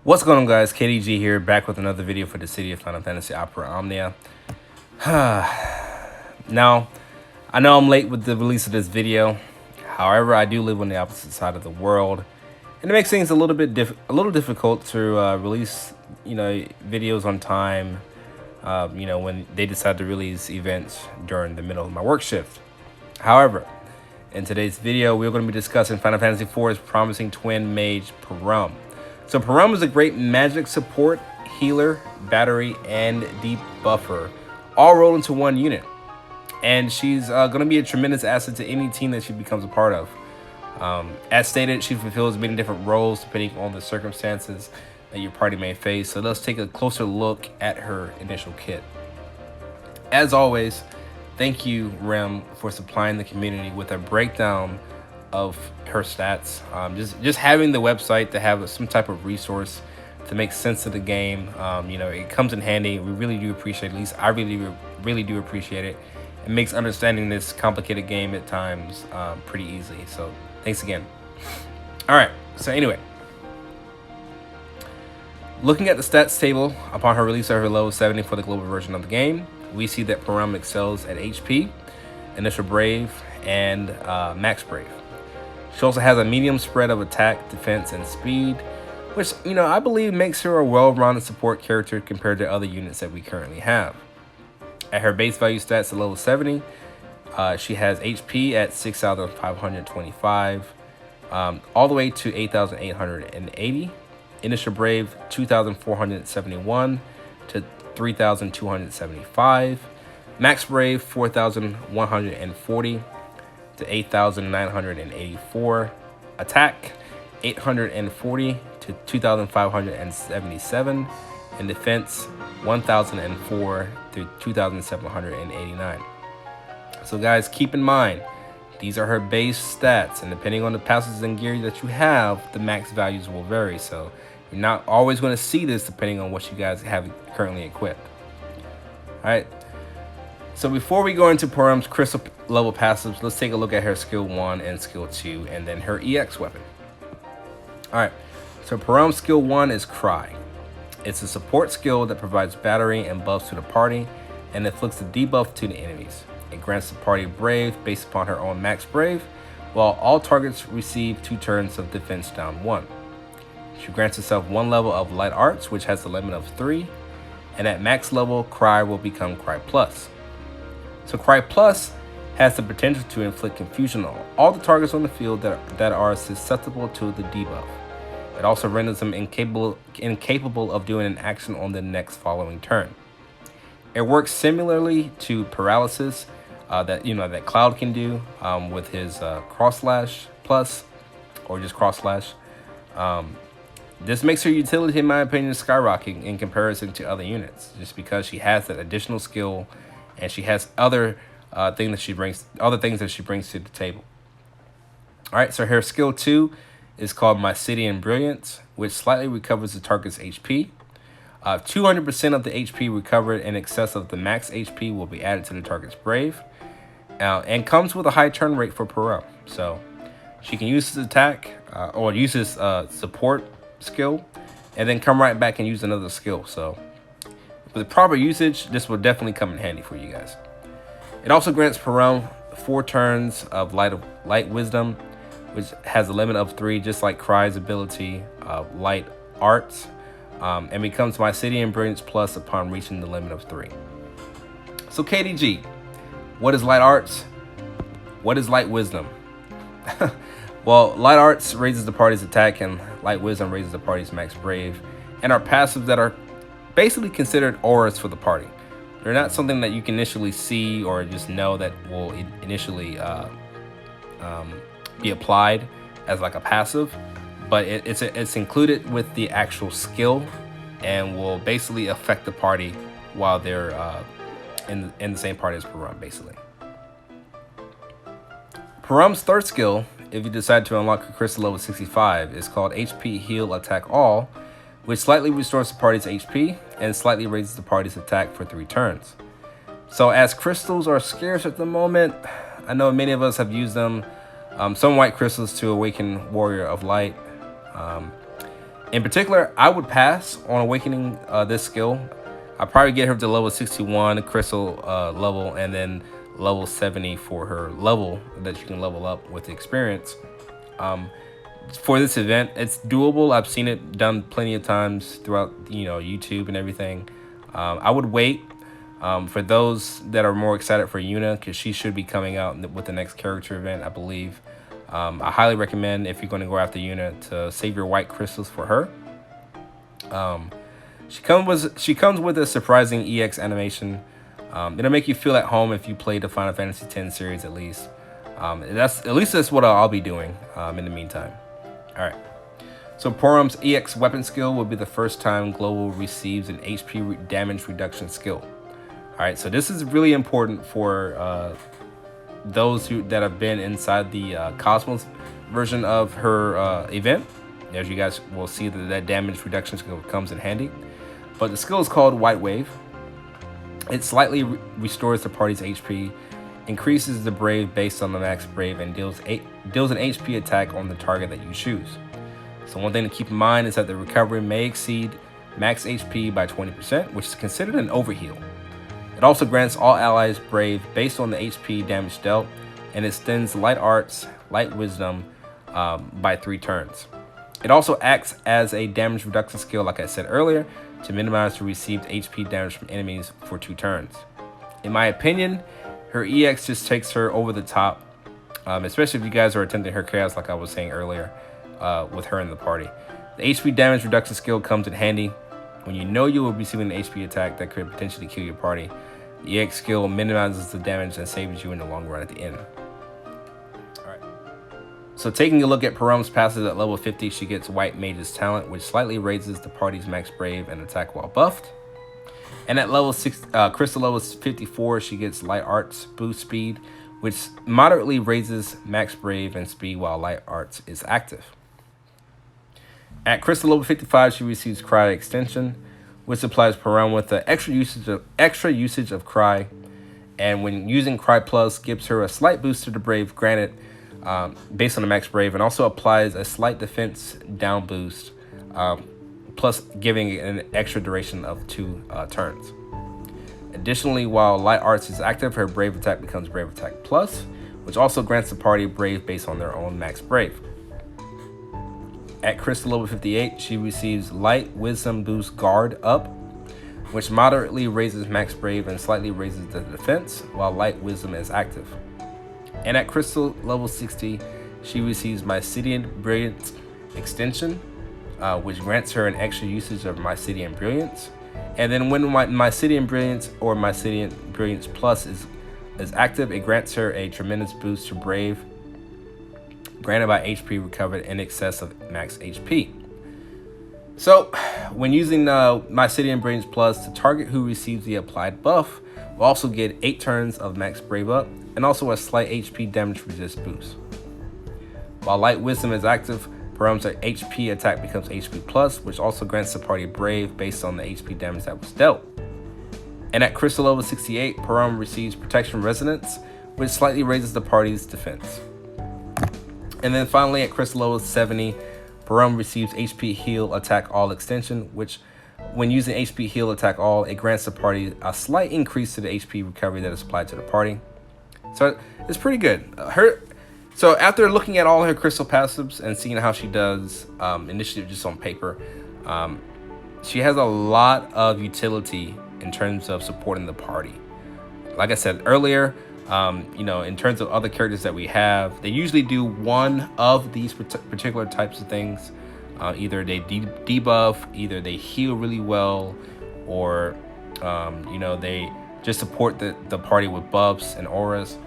What's going on, guys? KDG here, back with another video for Dissidia Final Fantasy Opera Omnia. Now, I know I'm late with the release of this video. However, I do live on the opposite side of the world, and it makes things a little difficult to release, videos on time. When they decide to release events during the middle of my work shift. However, in today's video, we're going to be discussing Final Fantasy IV's promising twin mage Porom. So Porom is a great magic support, healer, battery, and debuffer, all rolled into one unit. And she's going to be a tremendous asset to any team that she becomes a part of. As stated, she fulfills many different roles depending on the circumstances that your party may face. So let's take a closer look at her initial kit. As always, thank you, Rem, for supplying the community with a breakdown of her stats. Just having the website to have some type of resource to make sense of the game, it comes in handy. We really do appreciate it. At least I really do appreciate it. It makes understanding this complicated game at times pretty easy. So thanks again. All right. So anyway, looking at the stats table upon her release of her level 70 for the global version of the game, we see that Porom excels at HP, Initial Brave, and Max Brave. She also has a medium spread of attack, defense, and speed, which, I believe makes her a well-rounded support character compared to other units that we currently have. At her base value stats at level 70, she has HP at 6,525, all the way to 8,880, Initial Brave 2,471 to 3,275, Max Brave 4,140 to 8,984, Attack 840 to 2,577, and Defense 1,004 to 2,789. So guys, keep in mind, these are her base stats, and depending on the passes and gear that you have, the max values will vary. So you're not always going to see this depending on what you guys have currently equipped. All right. So before we go into Porom's crystal level passives, let's take a look at her skill 1 and skill 2, and then her EX weapon. All right. So Porom's skill 1 is Cry. It's a support skill that provides battery and buffs to the party, and inflicts a debuff to the enemies. It grants the party Brave based upon her own Max Brave, while all targets receive 2 turns of defense down 1. She grants herself 1 level of Light Arts, which has a limit of 3, and at max level, Cry will become Cry Plus. So Cry Plus has the potential to inflict confusion on all the targets on the field that are susceptible to the debuff. It also renders them incapable of doing an action on the next following turn. It works similarly to Paralysis that Cloud can do with his Cross Slash Plus, or just Cross Slash. This makes her utility, in my opinion, skyrocketing in comparison to other units, just because she has that additional skill, and she has other things that she brings to the table. All right, so her skill 2 is called Mycelian Brilliance, which slightly recovers the target's HP. 200% of the HP recovered in excess of the max HP will be added to the target's Brave, and comes with a high turn rate for Porom. So she can use his attack or use his support skill, and then come right back and use another skill. So with proper usage, this will definitely come in handy for you guys. It also grants Porom 4 turns of Light Wisdom, which has a limit of 3, just like Cry's ability of Light Arts, and becomes Mycelian Brilliance Plus upon reaching the limit of 3. So KDG, what is Light Arts? What is Light Wisdom? Well, Light Arts raises the party's attack, and Light Wisdom raises the party's Max Brave, and are passives that are basically considered auras for the party. They're not something that you can initially see or just know that will initially be applied as like a passive, but it's included with the actual skill, and will basically affect the party while they're in the same party as Porom, basically. Porom's third skill, if you decide to unlock a crystal level 65, is called HP Heal Attack All, which slightly restores the party's HP and slightly raises the party's attack for 3 turns. So as crystals are scarce at the moment, I know many of us have used them. Some white crystals to awaken Warrior of Light. In particular, I would pass on awakening this skill. I'd probably get her to level 61 crystal level, and then level 70 for her level that you can level up with experience. For this event, it's doable. I've seen it done plenty of times throughout YouTube and everything. I would wait for those that are more excited for Yuna, because she should be coming out with the next character event, I believe. I highly recommend, if you're going to go after Yuna, to save your white crystals for her. She comes with a surprising EX animation. It'll make you feel at home if you played the Final Fantasy X series at least. That's what I'll be doing in the meantime. All right. So Porom's EX weapon skill will be the first time Global receives an HP damage reduction skill. All right. So this is really important for those that have been inside the Cosmos version of her event. As you guys will see, that damage reduction skill comes in handy. But the skill is called White Wave. It slightly restores the party's HP, increases the Brave based on the max Brave, and deals an HP attack on the target that you choose. So one thing to keep in mind is that the recovery may exceed max HP by 20%, which is considered an overheal. It also grants all allies Brave based on the HP damage dealt, and extends Light Arts, Light Wisdom by 3 turns. It also acts as a damage reduction skill, like I said earlier, to minimize the received HP damage from enemies for 2 turns. In my opinion, her EX just takes her over the top, especially if you guys are attempting her chaos, like I was saying earlier, with her in the party. The HP damage reduction skill comes in handy when you know you will be receiving an HP attack that could potentially kill your party. The EX skill minimizes the damage and saves you in the long run at the end. So taking a look at Porom's passive, at level 50, she gets White Mage's Talent, which slightly raises the party's max Brave and attack while buffed. And at level 6, Crystal level 54, she gets Light Arts Boost Speed, which moderately raises max Brave and speed while Light Arts is active. At Crystal level 55, she receives Cry Extension, which supplies Porom with the extra usage of Cry, and when using Cry Plus, gives her a slight boost to the Brave granted based on the max Brave, and also applies a slight defense down boost, plus giving it an extra duration of 2 turns. Additionally, while Light Arts is active, her Brave attack becomes Brave Attack Plus, which also grants the party Brave based on their own max Brave. At Crystal level 58, she receives Light Wisdom Boost Guard Up, which moderately raises max Brave and slightly raises the defense while Light Wisdom is active. And at Crystal level 60, she receives Mycelian Brilliance Extension, which grants her an extra usage of Mycelian Brilliance. And then when Mycelian Brilliance or Mycelian Brilliance Plus is active, it grants her a tremendous boost to Brave, granted by HP recovered in excess of max HP. So when using Mycelian Brilliance Plus, the target who receives the applied buff will also get 8 turns of max Brave up, and also a slight HP damage resist boost. While Light Wisdom is active, Porom's HP attack becomes HP plus, which also grants the party Brave based on the HP damage that was dealt. And at Crystal level 68, Porom receives Protection Resonance, which slightly raises the party's defense. And then finally at Crystal level 70, Porom receives HP Heal Attack All Extension, which when using HP Heal Attack All, it grants the party a slight increase to the HP recovery that is applied to the party. So it's pretty good. So after looking at all her crystal passives and seeing how she does initially just on paper, she has a lot of utility in terms of supporting the party. Like I said earlier, in terms of other characters that we have, they usually do one of these particular types of things. Either they debuff, either they heal really well, or they just support the party with buffs and auras.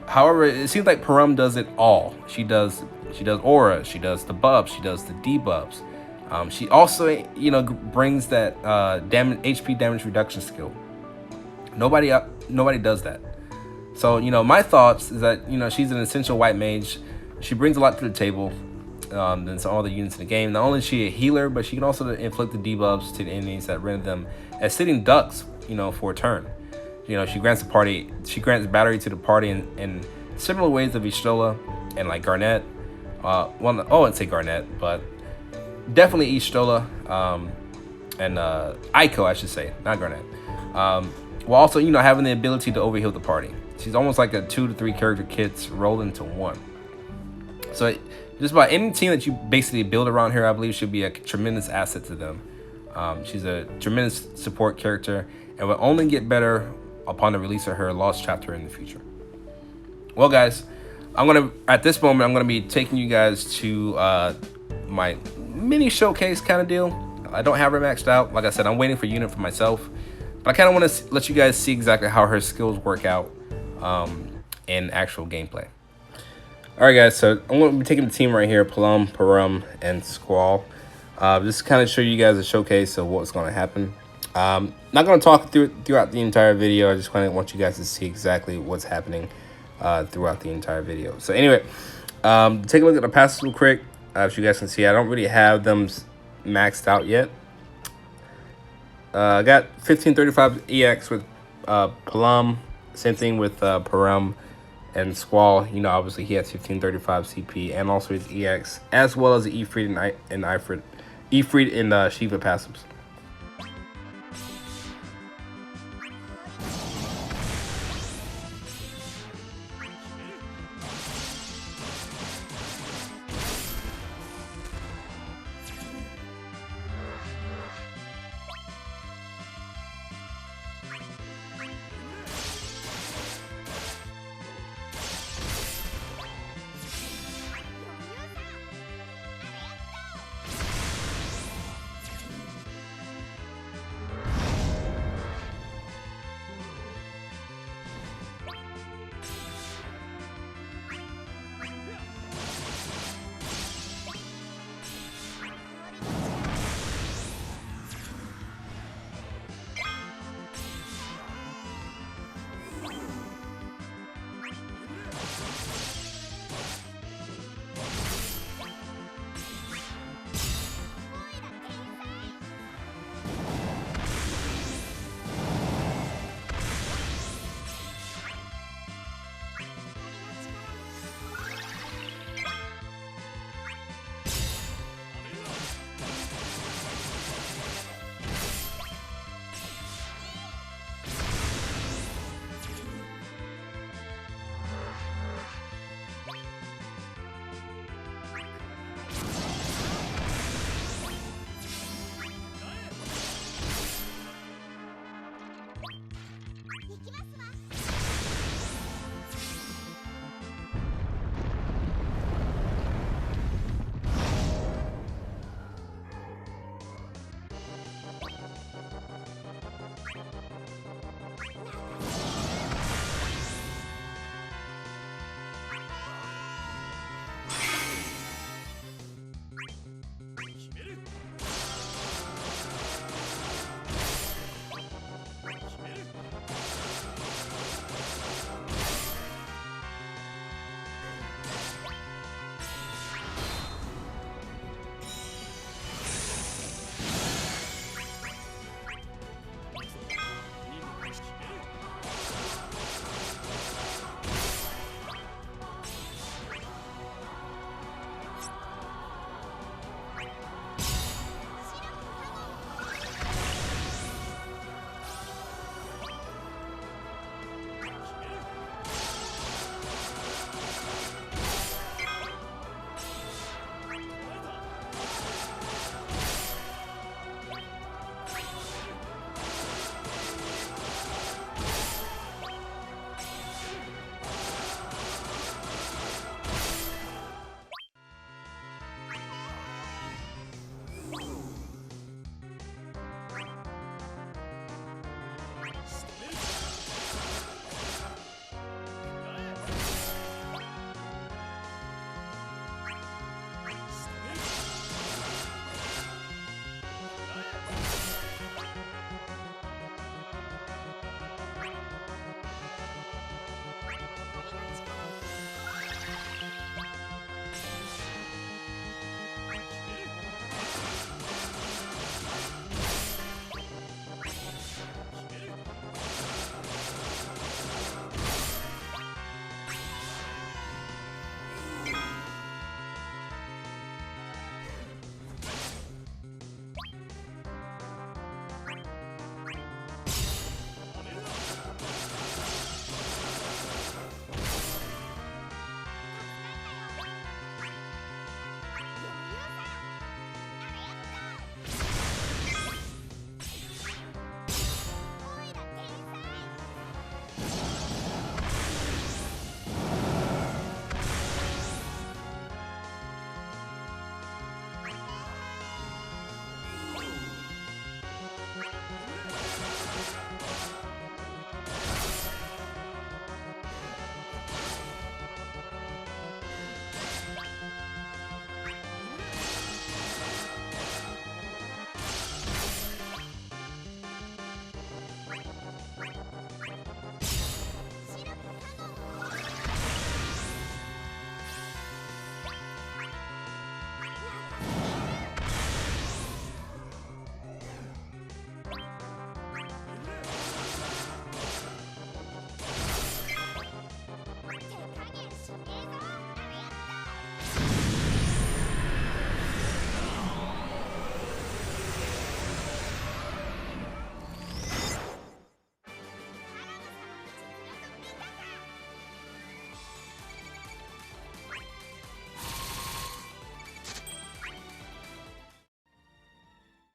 However, it seems like Porom does it all. She does aura, she does the buffs, she does the debuffs. She also brings that HP damage reduction skill. Nobody does that. So my thoughts is that she's an essential white mage. She brings a lot to the table than all the units in the game. Not only is she a healer, but she can also inflict the debuffs to the enemies that render them as sitting ducks for a turn. She grants battery to the party in similar ways of Vishtola and like Garnet. I wouldn't say Garnet, but definitely Ishtola, and Aiko, I should say, not Garnet. While also, you know, having the ability to overheal the party. She's almost like a 2 to 3 character kits rolled into one. So just about any team that you basically build around her, I believe should be a tremendous asset to them. She's a tremendous support character and will only get better upon the release of her Lost Chapter in the future. Well, guys, at this moment, I'm gonna be taking you guys to my mini showcase kind of deal. I don't have her maxed out. Like I said, I'm waiting for unit for myself, but I kind of want to let you guys see exactly how her skills work out in actual gameplay. All right, guys, so I'm going to be taking the team right here, Porom, and Squall. Just kind of show you guys a showcase of what's going to happen. Not going to talk throughout the entire video. I just kind of want you guys to see exactly what's happening throughout the entire video. So anyway, take a look at the passes real quick. As you guys can see, I don't really have them maxed out yet. I got 1535 EX with Porom. Same thing with Porom and Squall. You know, obviously he has 1535 CP and also his EX, as well as the Ifrit and Shiva passives.